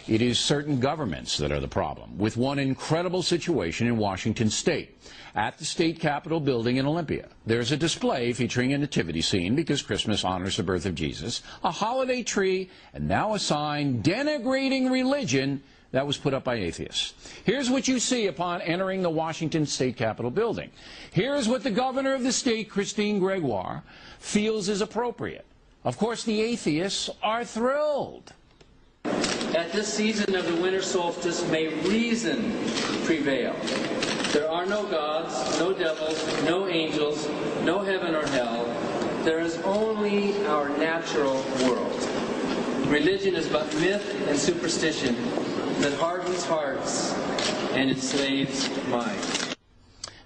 It is certain governments that are the problem, with one incredible situation in Washington State. At the state capitol building in Olympia, there's a display featuring a nativity scene because Christmas honors the birth of Jesus, a holiday tree, and now a sign denigrating religion that was put up by atheists. Here's what you see upon entering the Washington State Capitol building. Here's what the governor of the state, Christine Gregoire, feels is appropriate. Of course, the atheists are thrilled. At this season of the winter solstice, may reason prevail. There are no gods, no devils, no angels, no heaven or hell. There is only our natural world. Religion is but myth and superstition that hardens hearts and enslaves minds.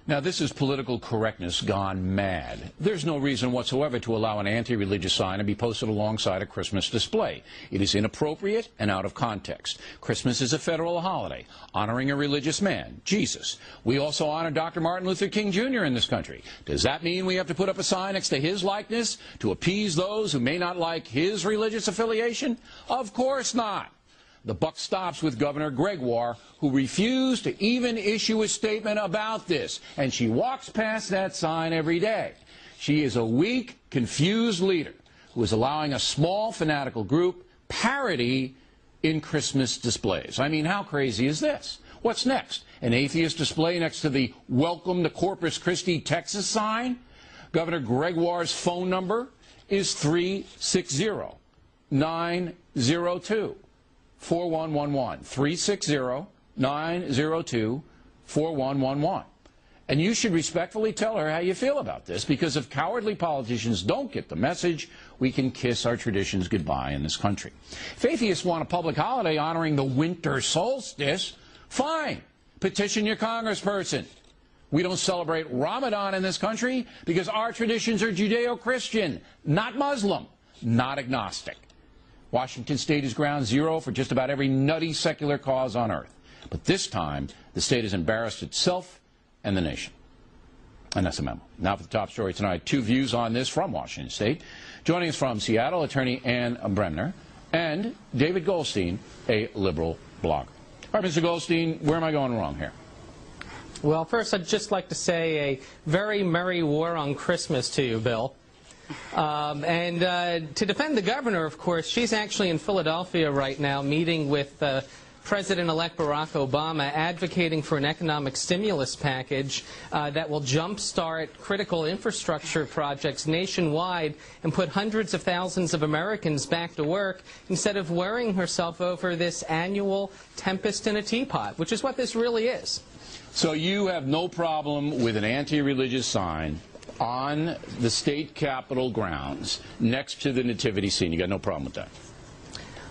Now, this is political correctness gone mad. There's no reason whatsoever to allow an anti-religious sign to be posted alongside a Christmas display. It is inappropriate and out of context. Christmas is a federal holiday, honoring a religious man, Jesus. We also honor Dr. Martin Luther King Jr. in this country. Does that mean we have to put up a sign next to his likeness to appease those who may not like his religious affiliation? Of course not. The buck stops with Governor Gregoire, who refused to even issue a statement about this, and she walks past that sign every day. She is a weak, confused leader who is allowing a small fanatical group parody in Christmas displays. I mean, how crazy is this? What's next? An atheist display next to the Welcome to Corpus Christi, Texas sign? Governor Gregoire's phone number is 360-902. 4111, 360-902-4111. And you should respectfully tell her how you feel about this, because if cowardly politicians don't get the message, we can kiss our traditions goodbye in this country. If atheists want a public holiday honoring the winter solstice, fine. Petition your congressperson. We don't celebrate Ramadan in this country because our traditions are Judeo-Christian, not Muslim, not agnostic. Washington State is ground zero for just about every nutty secular cause on earth. But this time, the state has embarrassed itself and the nation. And that's a memo. Now for the top story tonight, two views on this from Washington State. Joining us from Seattle, attorney Ann Bremner, and David Goldstein, a liberal blogger. All right, Mr. Goldstein, where am I going wrong here? Well, first, I'd just like to say a very merry war on Christmas to you, Bill. To defend the governor, of course, she's actually in Philadelphia right now meeting with President-elect Barack Obama, advocating for an economic stimulus package that will jumpstart critical infrastructure projects nationwide and put hundreds of thousands of Americans back to work instead of worrying herself over this annual tempest in a teapot, which is what this really is. So you have no problem with an anti-religious sign on the state capitol grounds next to the nativity scene? You got no problem with that?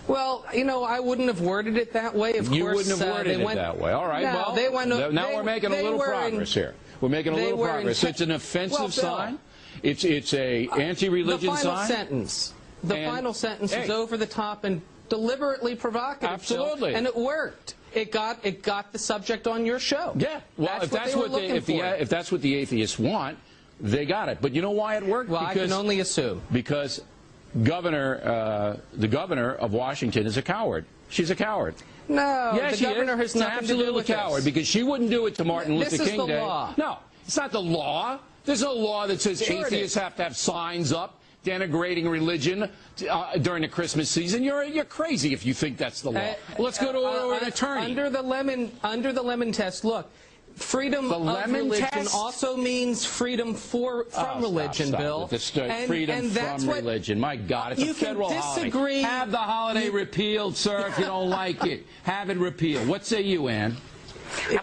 Well, you know, I wouldn't have worded it that way. Of you course, wouldn't have worded it that way. All right. No, well, now we're making a little progress here. We're making a little progress. So it's an offensive sign. It's a anti-religion sign. The final sentence is over the top and deliberately provocative. Absolutely. And it worked. It got the subject on your show. Yeah. Well, if that's what the atheists want, they got it. But you know why it worked? Well, because, I can only assume. Because the governor of Washington is a coward. She's a coward. No, yes, the governor has nothing to do with this. Absolutely coward, because she wouldn't do it to Martin Luther King Day. This is the law. No, it's not the law. There's no law that says atheists have to have signs up denigrating religion during the Christmas season. You're crazy if you think that's the law. Let's go to an attorney. Under the lemon test, look. Freedom of religion also means freedom from religion, Bill. Freedom from religion. My God, it's a federal holiday. Have the holiday repealed, sir, if you don't like it. Have it repealed. What say you, Ann?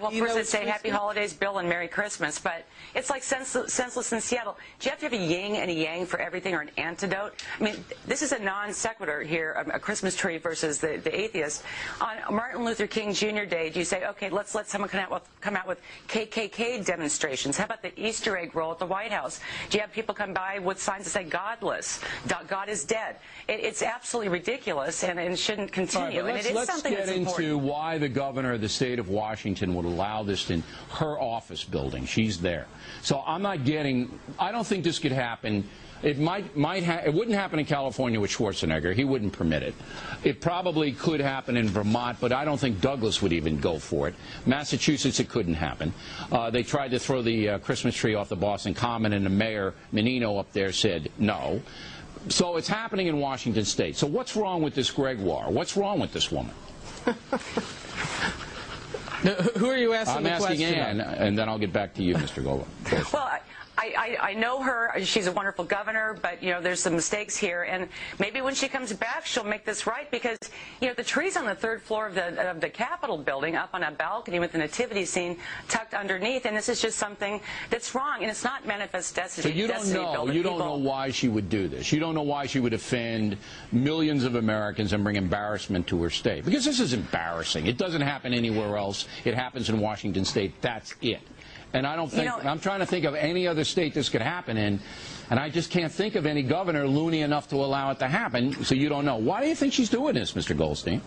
Well, first I'd say Happy Holidays, Bill, and Merry Christmas, but it's like senseless in Seattle. Do you have to have a yin and a yang for everything, or an antidote? I mean, this is a non sequitur here, a Christmas tree versus the atheist. On Martin Luther King Jr. Day, do you say, okay, let's let someone come out with KKK demonstrations? How about the Easter egg roll at the White House? Do you have people come by with signs that say godless, God is dead? It's absolutely ridiculous, and it shouldn't continue. All right, but let's get into why the governor of the state of Washington Washington would allow this in her office building. She's there. So I don't think this could happen. It it wouldn't happen in California with Schwarzenegger. He wouldn't permit it. It probably could happen in Vermont, but I don't think Douglas would even go for it. Massachusetts, it couldn't happen. They tried to throw the Christmas tree off the Boston Common, and the mayor, Menino, up there said no. So it's happening in Washington State. So what's wrong with this Gregoire? What's wrong with this woman? Who are you asking the question? I'm asking Ann, and then I'll get back to you, Mr. Goldberg. Well, I know her. She's a wonderful governor, but, you know, there's some mistakes here. And maybe when she comes back, she'll make this right, because, you know, the tree's on the third floor of the Capitol building, up on a balcony with the nativity scene tucked underneath. And this is just something that's wrong. And it's not manifest destiny. So you don't know why she would do this. You don't know why she would offend millions of Americans and bring embarrassment to her state. Because this is embarrassing. It doesn't happen anywhere else. It happens in Washington State. That's it. And I don't think, I'm trying to think of any other state this could happen in, and I just can't think of any governor loony enough to allow it to happen, so you don't know. Why do you think she's doing this, Mr. Goldstein?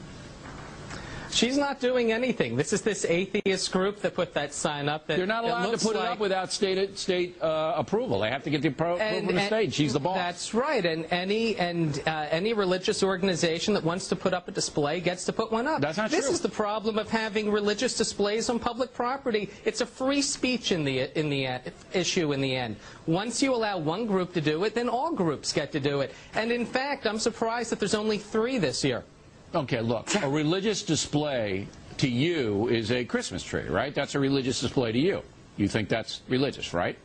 She's not doing anything. This is this atheist group that put that sign up. That you're not allowed to put it up without state approval. They have to get the approval from the state. She's the boss. That's right. And any religious organization that wants to put up a display gets to put one up. That's not true. This is the problem of having religious displays on public property. It's a free speech issue in the end. Once you allow one group to do it, then all groups get to do it. And in fact, I'm surprised that there's only 3 this year. Okay, look, a religious display to you is a Christmas tree, right? That's a religious display to you. You think that's religious, right?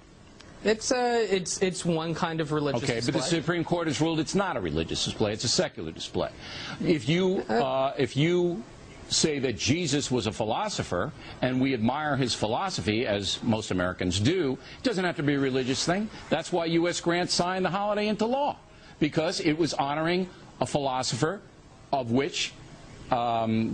It's one kind of religious display. Okay, but the Supreme Court has ruled it's not a religious display. It's a secular display. If you say that Jesus was a philosopher and we admire his philosophy, as most Americans do, it doesn't have to be a religious thing. That's why U.S. Grant signed the holiday into law, because it was honoring a philosopher of which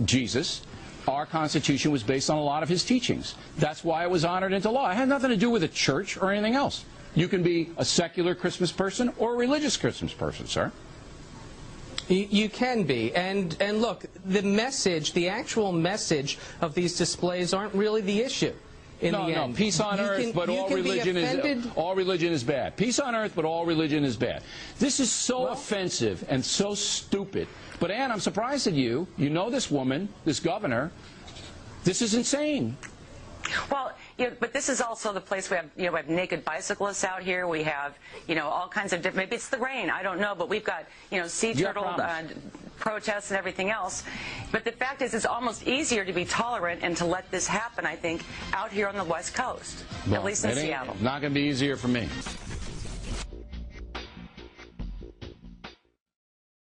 Jesus, our Constitution was based on a lot of his teachings. That's why it was honored into law. It had nothing to do with a church or anything else. You can be a secular Christmas person or a religious Christmas person, sir. You can be. And look, the actual message of these displays aren't really the issue. No, peace on earth, but all religion is bad. Peace on earth, but all religion is bad. This is so offensive and so stupid. But Ann, I'm surprised at you. You know this woman, this governor. This is insane. Well, but this is also the place we have, we have naked bicyclists out here. We have, all kinds of different, maybe it's the rain, I don't know, but we've got, sea turtle protests and everything else. But the fact is, it's almost easier to be tolerant and to let this happen, I think, out here on the West Coast, at least in Seattle. It's not going to be easier for me.